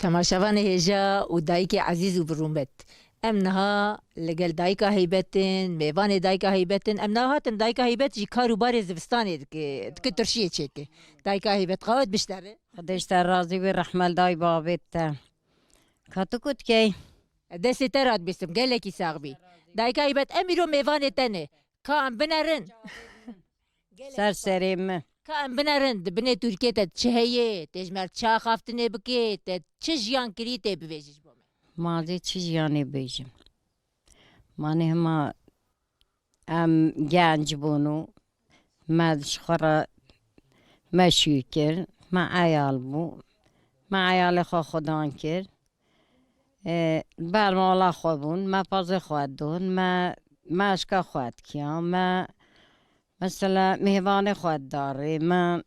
تماشاوان هجا و دایک عزیز و برومت ام نها لگل دایکا هیبتن میوان دایکا هیبتن ام نها هاتن دایکا هیبت جی کارو بار زوستانی دکه ترشیه چیکه دایکا هیبت قاعد بشتره خودش در راضی و رحمل دای بابت کاتو کت کی دستی ترات بیستم گله کی ساقبی دایکا هیبت امیرو میوان تنه که ام بنرن سرسریم که ام بنرن بنه ترکیه تا چه هیه تجمر چا خافتنه بکی تا چه جیان کری تی بویجش بومه مازی چیز یانی بیجم مانه هما ام گنج بونو مدش خورا مشوی کر ما عیال بو ما عیال خوا خودان کر برمالا خوا بون ما پازه خواد دون ما اشکا خواد کیا ما مثلا مهوان خواد داره ما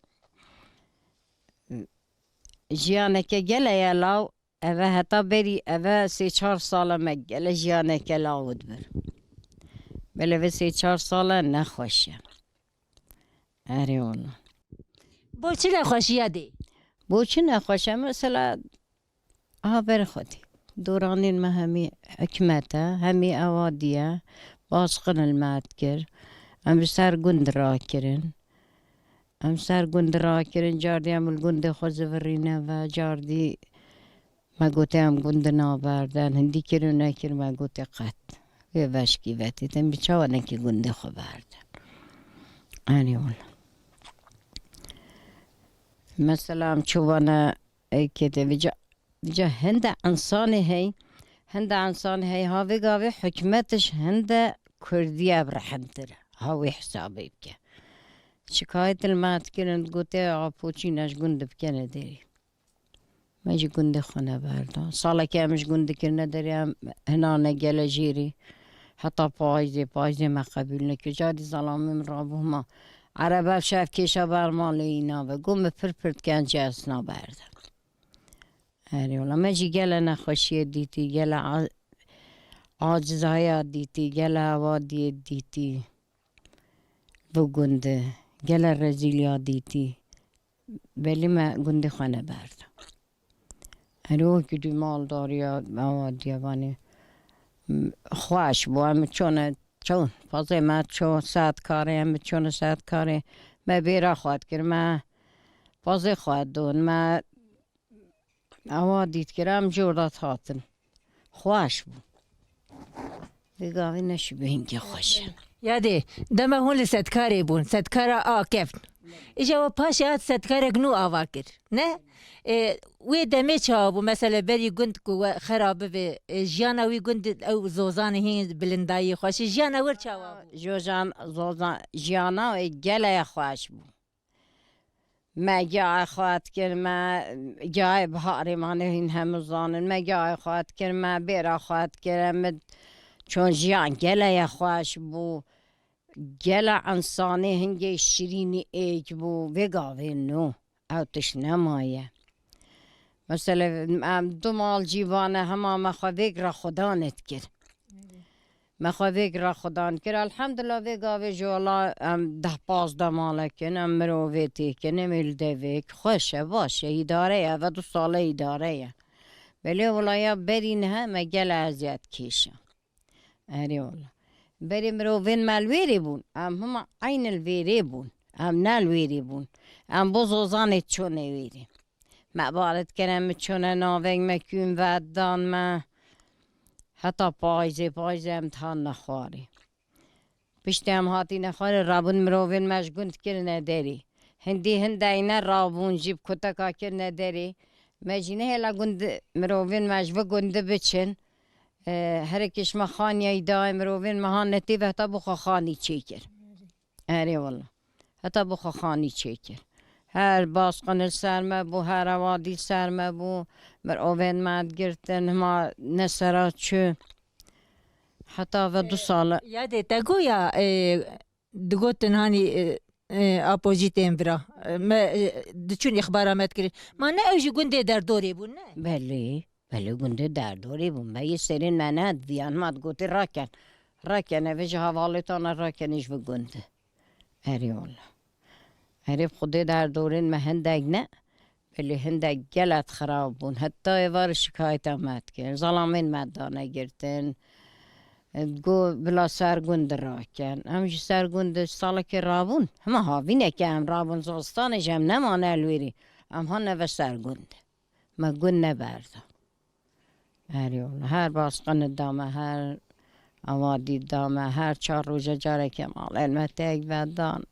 جیانه که گله یلاو اوه حتی بری اوه 3-4 ساله مگله جیانه که لاود بر بله و 3-4 ساله نخوشه اری والله با چی نخوشیه دی؟ بو چی نخوشه مثلا بر خودی دورانین ما همی حکمته همی اوادیه باسقن المات کر ام سر گند را کرن ام سر گند را کرن جاردی ام الگند خود زورینه و جاردی ما گوته ام گند نابردن هندی کرو نکر ما گوته قط و وشکی وتی تم بیچاره که گند خو بردن آنی والله مثلا ام چوانه کده وجا هند انسان هی ها وگاوی حکمتش هند کردی ابرحندر هاوی حسابی بکه شکایت المات کرند گوته آپوچی نش گند بکنه داری ماجی گند خونه بردان ساله که همش گند کرنه داری هم هنانه گله جیری حتی پایزه ما قبول نکر جادی ظلامیم را بوما عربه شف کشا برمال اینا و گم پرپرد گنج اسنا بردن اری والله ماجی گله نخوشی دیتی گله عاجزهای دیتی گله هوادی دیتی و گنده گله رزیلیا دیتی ولی ما گنده خانه بردم ارو که دوی مال داری موادی وانی خواهش بو هم چون فازه ما چون ساعت کاره هم چون ساعت کاره ما بیرا خواهد کرد ما فازه خواهد دون ما اوادیت کرم جوردات هاتن خواهش بو بگاوی نشی به اینکه خوشه یاده دمه هون لسدکاری بون سدکارا کفن ایجا و پاش هات سدکارا گنو آوا کر نه وی دمه چا بو مثلا بری گند کو خرابه به جیانا وی گند او زوزان هین بلندایی خوشی جیانا ور چا جوزان زوزان جیانا و گله خوش بو ما جای خواهد کرد ما جای بهاری مانه این همه زانن ما جای خواهد کرد ما بیرا خواهد کرد چون جیان گله خوش بو گله انسانه هنگه شیرینی ایک بو وگاوه نو اوتش نمایه مثلا دو مال جیوانه همه مخواه را خدانت کرد مخواه را خدان کرد الحمدلله وگاوه جوالا 10-15 ماله کن مرووه تیکن میلده ویک خوشه باشه اداره و 2 ساله اداره ولی ولایا برین همه گله ازیاد کیشه اری والله بری مروین مالویری بون هم عین الویری بون هم نالویری بون هم بزوزانت چونه ویری ما بارد کنم چونه ناوگ مکون ودان ما حتی پایزه امتحان نخواری پشتی هم هاتی نخواری رابون مروین مشگوند کرنه داری هندی اینه رابون جیب کتکا کرنه داری مجینه هلا گند مروین مجوه گنده بچن هر کش ما خانی دایم روین مهانتی و حتی بخوا خانی چیکر اری والله حتی بخوا خانی چیکر هر باسقن سرمه بو هر وادی سرمه بو مروین مد گرتن ما نسرات چو حتی و 2 ساله یاده تا گویا دگوتن هانی اپوزیتیم برا دچون اخبار آمد کرد ما نه اوجی گنده در دوری بون نه بله گنده در دوری بون با یه سرین مناد بیان ماد گوتی راکن اوش حوالتان راکنیش و گنده اری والله اری خود در دورین مهندگ نه اللي هنده قلت خراب بون حتى يوار شكايت مات كن ظلامين مدانه گرتن تقول بلا سرگند راکن همش سرگند سالك رابون هم هاوینه که هم رابون زستانش هم نمانه الویری هم ها نو سرگند ما گن نبرده هریول هر باسقن دامه هر اوادی دامه هر 4 روز جاره که مال علمته بدان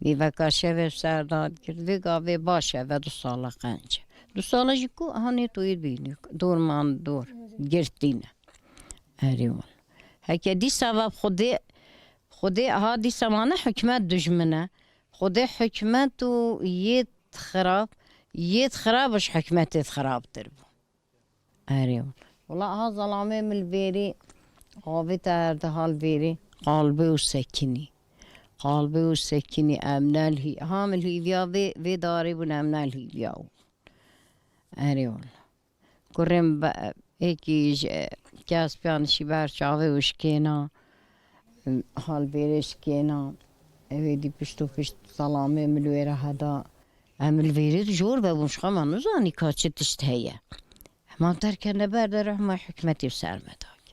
نیوکا شوه سرداد کرد وگاوه باشه و 2 سال قنچه 2 سالش کو هانی توید بینی دور من دور گرتینه هریول هکه دی سبب خودی ها دی سمانه حکمت دجمنه خودی حکمت و یت خرابش حکمتت خراب تر بو هریول والله ها ظلامه مل بیری قاوی ترده حال بیری قلبی و سکنی امنال هی هامل هی بیا وی داری بون امنال هی بیا هریول کرم با ایکیش کس پیانشی برچاوه وشکینا حال بیرش کینا اویدی پشتو پشت سلامه ملویره هدا امل ویرید جور ببونش خواهم نزانی که چه تشت هیه ما ترکنه برده رحمه حکمتی و سرمداک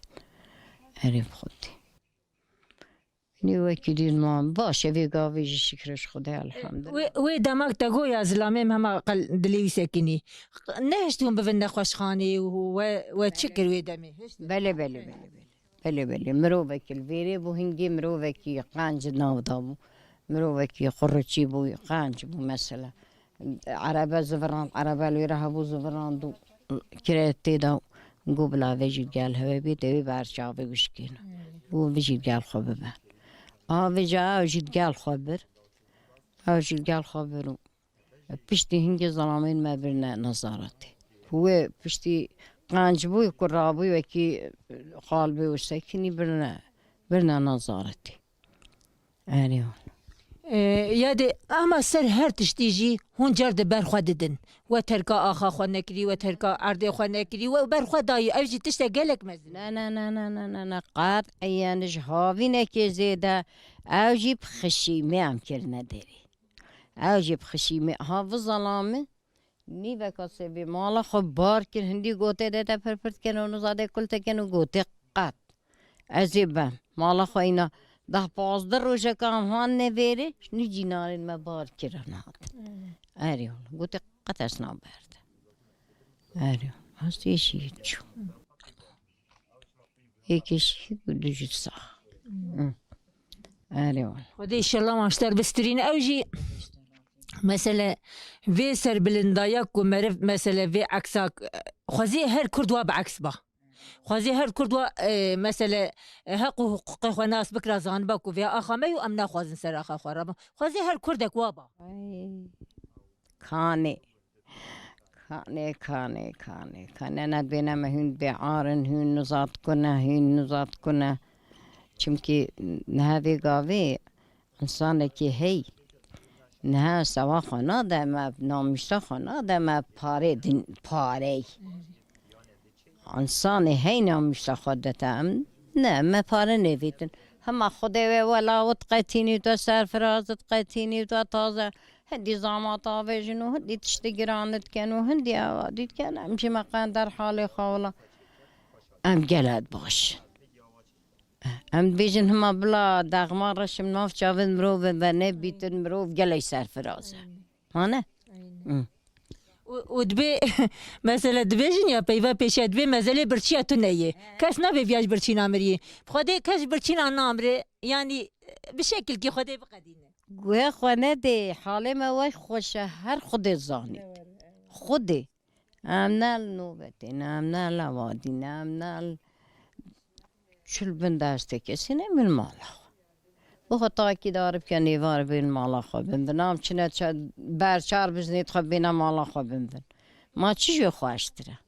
هریم خودی نیوکی دید ما باشه ویگاویجی شکرش خدا الحمدلله وی دماغ تگوی از لامیم همه قل دلیوی سکنی نهشتون بفنده خوشخانی و چکر وی دمی بله مروفك الفيري بو هنجي مروفك قانج ناودا بو مروفك خرچي بو قانج بو مثلا عربة زفران عربة لويرها بو زفران دو كريتي دا قبلا وجي قال هوا بيت وي بارشاوي وشكينا بو وجي قال خبر وجا وجي قال خبر بشتي هنجي ظلامين ما برنا نظارتي هو بشتي قانج بوی کرابوی و کی قلبی و سکنی برنا نظارتی آریون یادی اما سر هر تشتیجی هون جرد برخواد دن و ترکا آخا خواه نکری و ترکا عرده خواه نکری و برخواد دایی اوجی تشتا گلک مزن نه قد ایانش هاوی نکی زیده اوجی بخشیمه هم کرنه داری اوجی بخشیمه هاو ظلامه نی وکاسه بی مالا خب بار کن هندی گوته دیتا پرپرد کن اونو زاده کلتا کن و گوته قط عزیبم مالا خو اینا 10-15 روشه که هم نویره نی جینارین ما بار کرن هاد آریون گوته قط اسنا برده آریون هست یشی چو یکیشی بودو جد ساخ آریون خودی ایشالله ماشتر بسترین اوجی مثلا في سر بلندايك ومرف مثلا في عكسك خوزي هر كردوا بعكس با خوزي هر كردوا مثلا حقوق حقوق ناس بكرا زان باكو في اخامي وامنا خوازن سر اخا خرابا خوزي هر كردك وابا خانه ند بینم هون بیعارن هون نزاد کنه چمکی نهوی گاوی انسانه که هی نه سوا خانه دم نامشتا خانه دم پاره انسان هی نامشتا خودتم نه ما پاره نویدن هم خوده ولا وط قتینی تو سرفرازت قتینی تو تازه هندی زامات آویجنو هندی تشتگرانت کنو هندی آوادید کن همچه مقان در حال خولا ام گلد باش ام بیجن هما بلا دغمان رشم ناف چاوید مروف و نبیتن مروف گلی سرفرازه مانه؟ و دبی مثلا دبیجن یا پیوه پیشه دبی مزله برچی تو نیه کس نبی بیاج برچی نامریه خودی کس برچی نامره یعنی به شکل که خودی بقدینه گوه خونه دی حاله ما وای خوشه هر خود زانید خودی امنال نوبتین امنال آوادین امنال چل بندسته کسی نمیل مالا خو خطا کی دارب که نیوار بین مالا خو بندنام چنه برچار بزنید خو بین مالا خو بندن ما چی جو خوشتره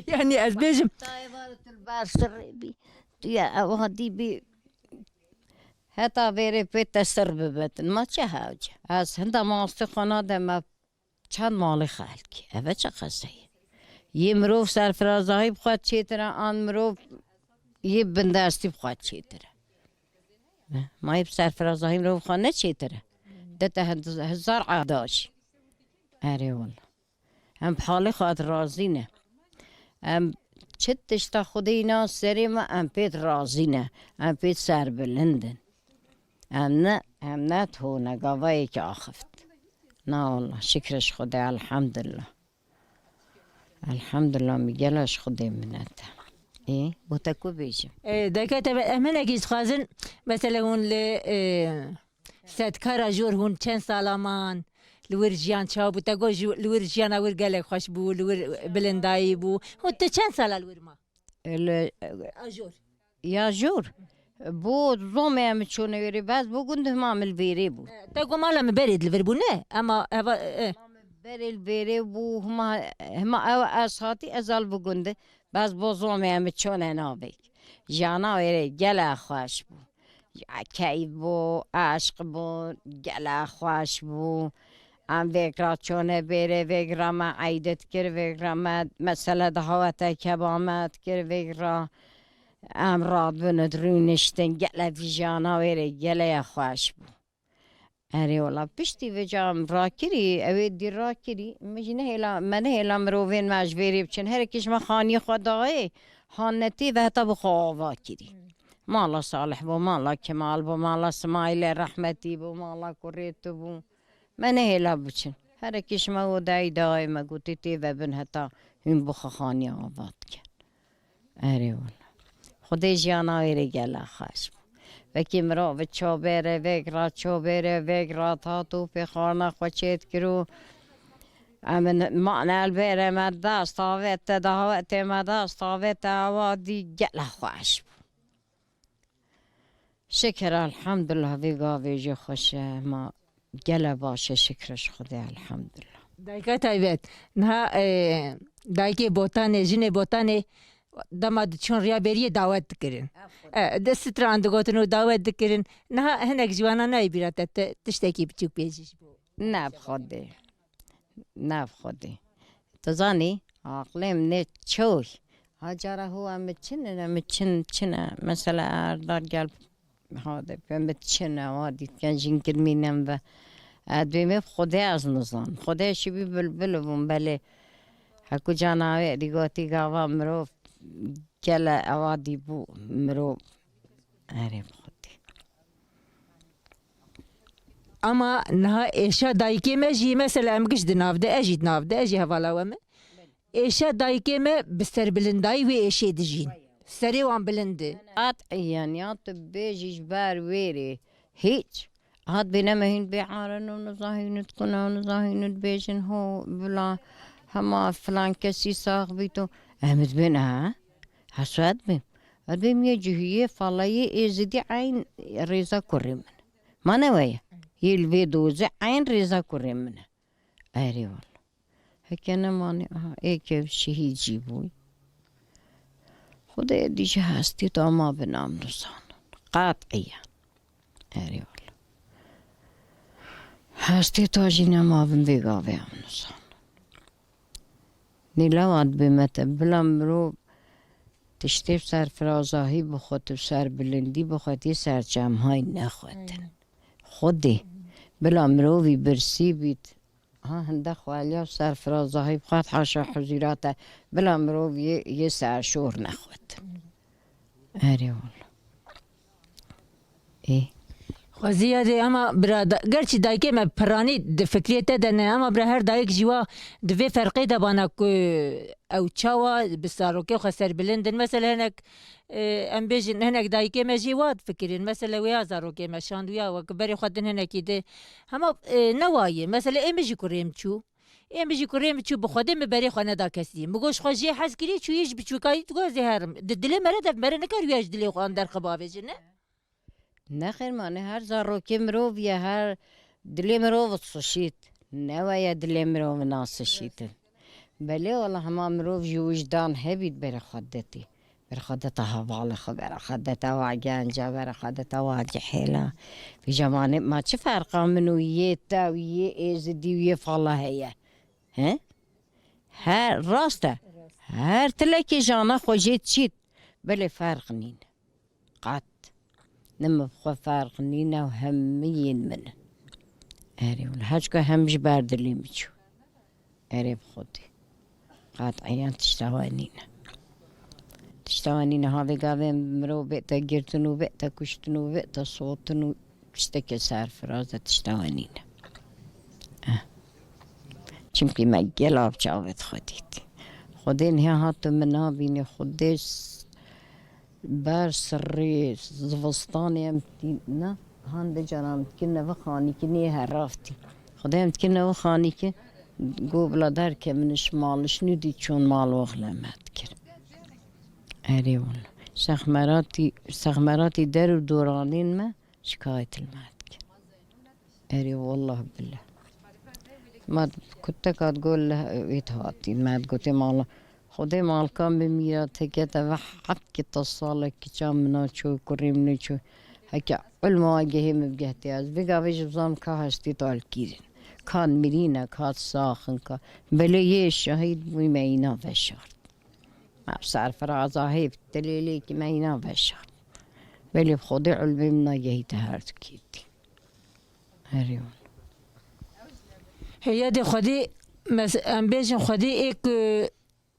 یعنی از بیجم تایوارت البرسر بی توی اوادی بی حتی بری پیت سر ببتن ما چه هاوجه از هنده ماستی خانه دم چند مالی خلکی اوه چه خسته یه مروف سرفرازهایی بخواد چیتره آن مروف یه بندستی بخواد چیتره ما یه سرفرازهایی مروف خانه چیتره ده 1000 عاداش اره والله هم بحالي خاطر راضينه هم چتش تا خودی ناس سری ما هم پیت راضینه هم پیت سر بلندن هم نه تو نگاوایی که آخفت نه والله شکرش خدا الحمدلله الحمدلله میگلش خدا منته ای بوتکو بیشم دکه تا امن اگیز خازن مثلا هون ستکارا جور هون چند سالامان لور جیان چا بو تا گو لور جیان اور گله خوش بو لور بلندایی بو هون تا چند سالا لور ما اجور یا جور بو زومه هم چونه ویری بس بو گنده مامل ویری بو تا گو مالا مبرید لور بو نه اما بری الویری بو هما او اساتی ازال بو گنده بس بو زومه هم چونه نابیک جانا ویری گله خوش بو کی بو عشق بو گله خوش بو ام ویگرا چونه بیره ویگرا ما عیدت کر ویگرا ما مثلا دهوته کبامت کر ویگرا ام راد بند رونشتن گله ویجانا ویره گله خوش بو اری والا پشتی ویجام را کری اوی دی را کری مجنه هلا منه هلا مروین مجبوری بچن هر کیش ما خانی خدای خانتی و حتی بخوا کری مالا صالح بو مالا کمال بو مالا سمایل رحمتی بو مالا کوریت بو منه هلا بچن هر کیش ما و دای ما گوتی تی و بن حتی هم بخوا خانی آباد کن اری والا خودی جانا ویری گله خوش وکی مرا و چابره وگرا چابره وگرا تا تو پی خانه خوچید کرو امن معنی بره مدست آوت دهوت مدست آوت آوادی گله خوش شکر الحمدلله ویگا ویجی خوشه ما گله باشه شکرش خدا الحمدلله دایکا تایبت نه دایکی بوتانه جن بوتانه دماد چون ریا بری دعوت دکرین دست تراند گوتنو دعوت دکرین نه هنگ جوانا نای بیرات تشتکی بچوک بیجیش بو نه بخوده نه بخوده تو زانی عقلم نه چوی هاجره هو هم چنه مثلا اردار گل هاده بهم چنه وادی کن جنگر مینم و ادویمه خدا از نزان خدا شبی بلبلم بله هکو جاناوی دیگاتی گاوا مرو گله اوادی بو مرو اره بخودی اما نه ایشا دایکی مجی مثلا امگش دنافده اجید نافده اجی حوالا ومه ایشا دایکی ما بسر بلندای و ایشی دجین سری وان بلنده يعني عاد بيجي جبار ويري هيك عاد بينما هين بيعارن ونظاهين تكون ونظاهين بيجن هو بلا هما فلان كسي ساق بيتو أحمد بين هسواد بيم بيم يجي هي فلاي إزدي عين ريزا كريمن ما نوايا يلفيدو زي عين ريزا كريمن أري والله هيك أنا ماني إيك شيء يجيبوي خدا دیگه هستی تا ما به نام رسان قطعیه اری والا هستی تا جینا ما بین بگاوه هم رسان نیلواد بیمت بلم رو تشتیب سرفرازاهی بخواد و سر بلندی بخواد یه سرچم های نخوادن خودی بلم رو وی برسی بید هنده خوالیا سرفرازاهی بخواد حاشا حضیرات بلم رو یه سرشور نخواد اری والا ای خوزیاده اما برا گرچه دایکی ما پرانی فکریت دنه اما برا هر دایک جوا دوی فرقی دبانا که او چاوا بساروکی خسر بلندن مثلا هنک ام بیجن هنک دایکی ما جواد فکرین مثلا ویا زاروکی ما شاند ویا و بری خودن هنکی ده اما نوایه مثلا ای مجی کریم چو ای مجی کریم چو بخوده مبری خانه دا کسی مگوش خوشی حس کری چو یش بچوکایی تو گازی هرم دلی مره دف مره نکر ویاش دلی خوان در خبابه جنه نه خیر مانه هر زاروکی مرو یا هر دلی مرو وصشید نه ویا دلی مرو ناسشید بله والله هما مرو وجدان هبید بر خودتی بر خودتا حواله خو بر خودتا واجنجا بر خودتا واجحیلا في جمانه ما چه فرقا منو یه تا و یه ازدی و یه فالا هیه هر راسته هر تلکی جانا خوشید چید بله فرق نین قط نما بخوا فرق نین و همین من اری ولی هجکا همش بردلی میچو اری بخودی قاطعين تشتوانين هذا قاعدين مرو بيتا جرتنو بيتا كشتنو بيتا صوتنو كشتك سار فرازة تشتوانين چمكي ما جلاب جاوت خدين هي هاتو منا بيني خديس بار سري زفستاني امتنا هند جرام كنا وخاني كني هرافتي خدين كنا وخاني كي قبل دار من شمال شنو دي شون مال وغلا ما أذكر أري والله سخمراتي دار دورانين ما شكاية ما أذكر أري والله بالله ما كنت تقول له يتهاتي ما تقولي مال خدي مال كان بميرات هيك وحكي تصالك كامنا شو كريمني شو هيك المواجهة مبجهتي از بقى بيج بزام كهشتي طال كيرين كان مرينا كان ساخن كان بلي شهيد ويمينا بشر ما بصار فرازة هي بتليلي كمينا بشر بلي بخدي علبي منا جهيت هارت كيتي هريون هي دي خدي ام بيجن خدي ايك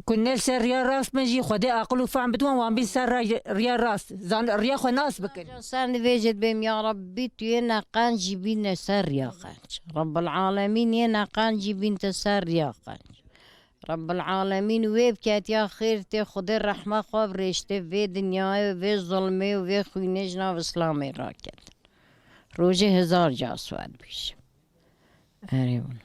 كنا سر ريا راس مجي خدي اقلو فعم بدون وام بي سر ريا راس زان ريا خو ناس بكن سان بيجد بهم يا ربي تينا قان جيبين سر يا قانج رب العالمين ينا قان جيبين تسر يا قانج رب العالمين ويبكات يا خير تي خدي الرحمة خواب ريشتي في دنيا وفي ظلمي وفي خوينجنا واسلامي راكد روجي 1000 جاسواد بيش أريون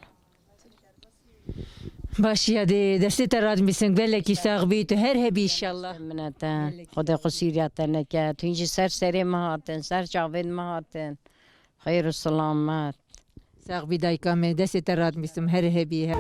باش يا دي دستي تراد مسنگ بلكي ساغ بيت هر هبي ان شاء الله منتا خدا قصيراتنا كات هنجي سر مهاتن سر جاوين مهاتن خير السلامات ساغ بي دايكا من دستي تراد مسم هر هبي